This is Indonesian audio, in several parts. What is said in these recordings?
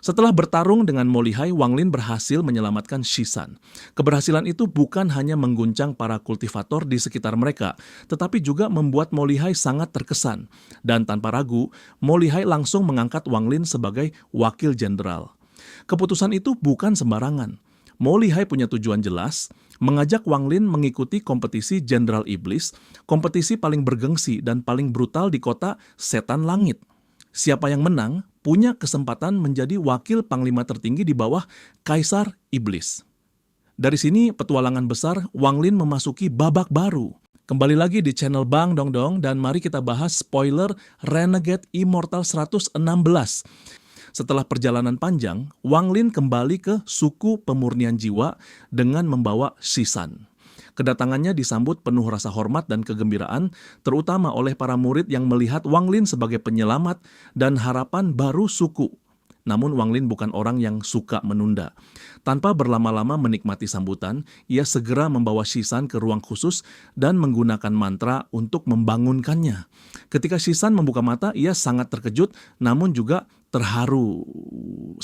Setelah bertarung dengan Mo Lihai, Wang Lin berhasil menyelamatkan Shisan. Keberhasilan itu bukan hanya mengguncang para kultivator di sekitar mereka, tetapi juga membuat Mo Lihai sangat terkesan. Dan tanpa ragu, Mo Lihai langsung mengangkat Wang Lin sebagai wakil jenderal. Keputusan itu bukan sembarangan. Mo Lihai punya tujuan jelas, mengajak Wang Lin mengikuti kompetisi Jenderal Iblis, kompetisi paling bergengsi dan paling brutal di kota Setan Langit. Siapa yang menang punya kesempatan menjadi wakil panglima tertinggi di bawah Kaisar Iblis. Dari sini petualangan besar Wang Lin memasuki babak baru. Kembali lagi di channel Bang Dongdong dan mari kita bahas spoiler Renegade Immortal 116. Setelah perjalanan panjang, Wang Lin kembali ke suku pemurnian jiwa dengan membawa Shisan. Kedatangannya disambut penuh rasa hormat dan kegembiraan, terutama oleh para murid yang melihat Wang Lin sebagai penyelamat dan harapan baru suku. Namun Wang Lin bukan orang yang suka menunda. Tanpa berlama-lama menikmati sambutan, ia segera membawa Shisan ke ruang khusus dan menggunakan mantra untuk membangunkannya. Ketika Shisan membuka mata, ia sangat terkejut namun juga terharu.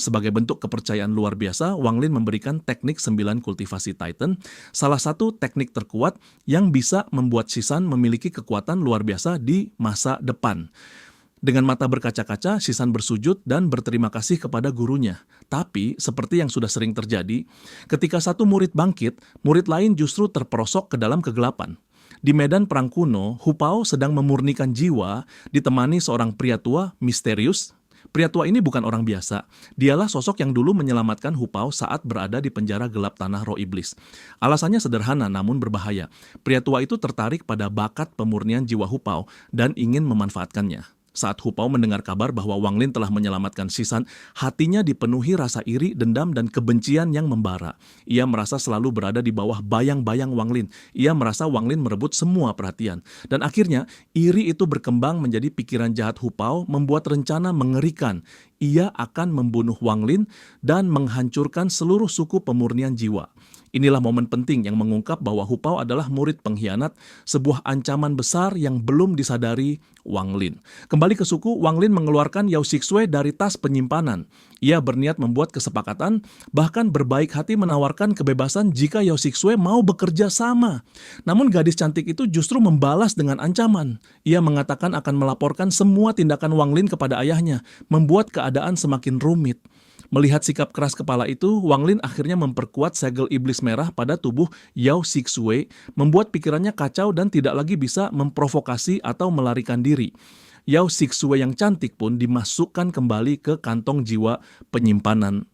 Sebagai bentuk kepercayaan luar biasa, Wang Lin memberikan teknik 9 kultivasi Titan, salah satu teknik terkuat yang bisa membuat Shisan memiliki kekuatan luar biasa di masa depan. Dengan mata berkaca-kaca, Shisan bersujud dan berterima kasih kepada gurunya. Tapi, seperti yang sudah sering terjadi, ketika satu murid bangkit, murid lain justru terperosok ke dalam kegelapan. Di medan perang kuno, Hu Pao sedang memurnikan jiwa, ditemani seorang pria tua misterius. Pria tua ini bukan orang biasa. Dialah sosok yang dulu menyelamatkan Hu Pao saat berada di penjara gelap tanah roh iblis. Alasannya sederhana namun berbahaya. Pria tua itu tertarik pada bakat pemurnian jiwa Hu Pao dan ingin memanfaatkannya. Saat Hu Pao mendengar kabar bahwa Wang Lin telah menyelamatkan Shisan, hatinya dipenuhi rasa iri, dendam, dan kebencian yang membara. Ia merasa selalu berada di bawah bayang-bayang Wang Lin. Ia merasa Wang Lin merebut semua perhatian. Dan akhirnya, iri itu berkembang menjadi pikiran jahat Hu Pao, membuat rencana mengerikan. Ia akan membunuh Wang Lin dan menghancurkan seluruh suku pemurnian jiwa. Inilah momen penting yang mengungkap bahwa Hu Pao adalah murid pengkhianat, sebuah ancaman besar yang belum disadari Wang Lin. Kembali ke suku, Wang Lin mengeluarkan Yao Xixue dari tas penyimpanan. Ia berniat membuat kesepakatan, bahkan berbaik hati menawarkan kebebasan jika Yao Xixue mau bekerja sama. Namun gadis cantik itu justru membalas dengan ancaman. Ia mengatakan akan melaporkan semua tindakan Wang Lin kepada ayahnya, membuat keadaan semakin rumit. Melihat sikap keras kepala itu, Wang Lin akhirnya memperkuat segel iblis merah pada tubuh Yao Xixue, membuat pikirannya kacau dan tidak lagi bisa memprovokasi atau melarikan diri. Yao Xixue yang cantik pun dimasukkan kembali ke kantong jiwa penyimpanan.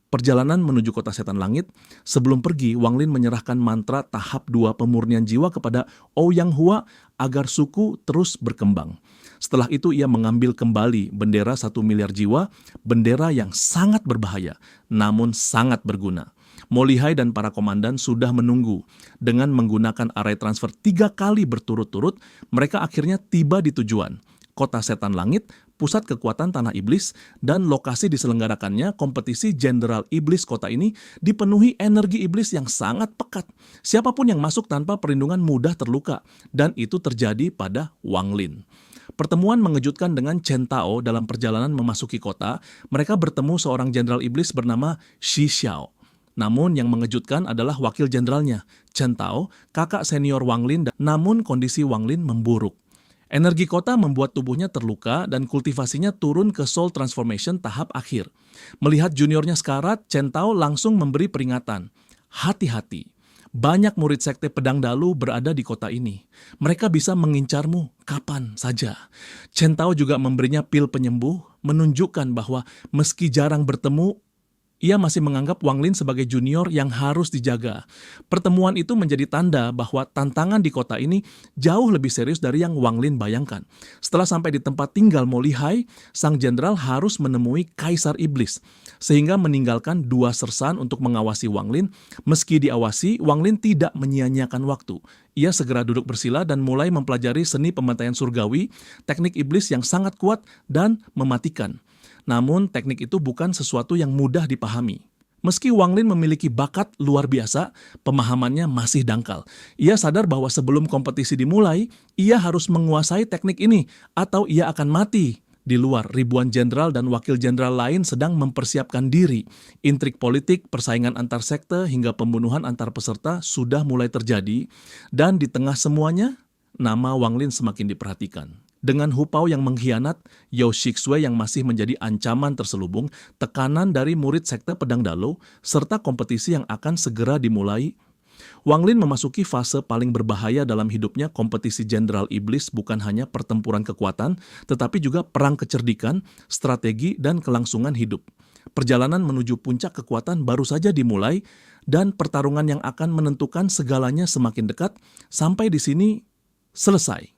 Perjalanan menuju kota setan langit, sebelum pergi, Wang Lin menyerahkan mantra tahap 2 pemurnian jiwa kepada Ouyang Hua agar suku terus berkembang. Setelah itu ia mengambil kembali bendera 1 miliar jiwa, bendera yang sangat berbahaya, namun sangat berguna. Mo Lihai dan para komandan sudah menunggu. Dengan menggunakan array transfer 3 kali berturut-turut, mereka akhirnya tiba di tujuan. Kota Setan Langit, pusat kekuatan tanah iblis, dan lokasi diselenggarakannya kompetisi Jenderal Iblis kota ini dipenuhi energi iblis yang sangat pekat. Siapapun yang masuk tanpa perlindungan mudah terluka, dan itu terjadi pada Wang Lin. Pertemuan mengejutkan dengan Chen Tao dalam perjalanan memasuki kota. Mereka bertemu seorang jenderal iblis bernama Shi Xiao. Namun yang mengejutkan adalah wakil jenderalnya, Chen Tao, kakak senior Wang Lin, namun kondisi Wang Lin memburuk. Energi kota membuat tubuhnya terluka dan kultivasinya turun ke Soul Transformation tahap akhir. Melihat juniornya sekarat, Chen Tao langsung memberi peringatan. Hati-hati, banyak murid sekte pedang dalu berada di kota ini. Mereka bisa mengincarmu kapan saja. Chen Tao juga memberinya pil penyembuh, menunjukkan bahwa meski jarang bertemu, ia masih menganggap Wang Lin sebagai junior yang harus dijaga. Pertemuan itu menjadi tanda bahwa tantangan di kota ini jauh lebih serius dari yang Wang Lin bayangkan. Setelah sampai di tempat tinggal Mo Lihai, sang jenderal harus menemui Kaisar Iblis, sehingga meninggalkan 2 sersan untuk mengawasi Wang Lin. Meski diawasi, Wang Lin tidak menyia-nyiakan waktu. Ia segera duduk bersila dan mulai mempelajari seni pembantaian surgawi, teknik iblis yang sangat kuat dan mematikan. Namun teknik itu bukan sesuatu yang mudah dipahami. Meski Wang Lin memiliki bakat luar biasa, pemahamannya masih dangkal. Ia sadar bahwa sebelum kompetisi dimulai, ia harus menguasai teknik ini atau ia akan mati. Di luar, ribuan jenderal dan wakil jenderal lain sedang mempersiapkan diri. Intrik politik, persaingan antar sekte, hingga pembunuhan antar peserta sudah mulai terjadi. Dan di tengah semuanya, nama Wang Lin semakin diperhatikan. Dengan Hu Pao yang mengkhianat, Yao Shixue yang masih menjadi ancaman terselubung, tekanan dari murid sekte pedang Dalo, serta kompetisi yang akan segera dimulai, Wang Lin memasuki fase paling berbahaya dalam hidupnya. Kompetisi Jenderal Iblis bukan hanya pertempuran kekuatan, tetapi juga perang kecerdikan, strategi, dan kelangsungan hidup. Perjalanan menuju puncak kekuatan baru saja dimulai, dan pertarungan yang akan menentukan segalanya semakin dekat. Sampai di sini selesai.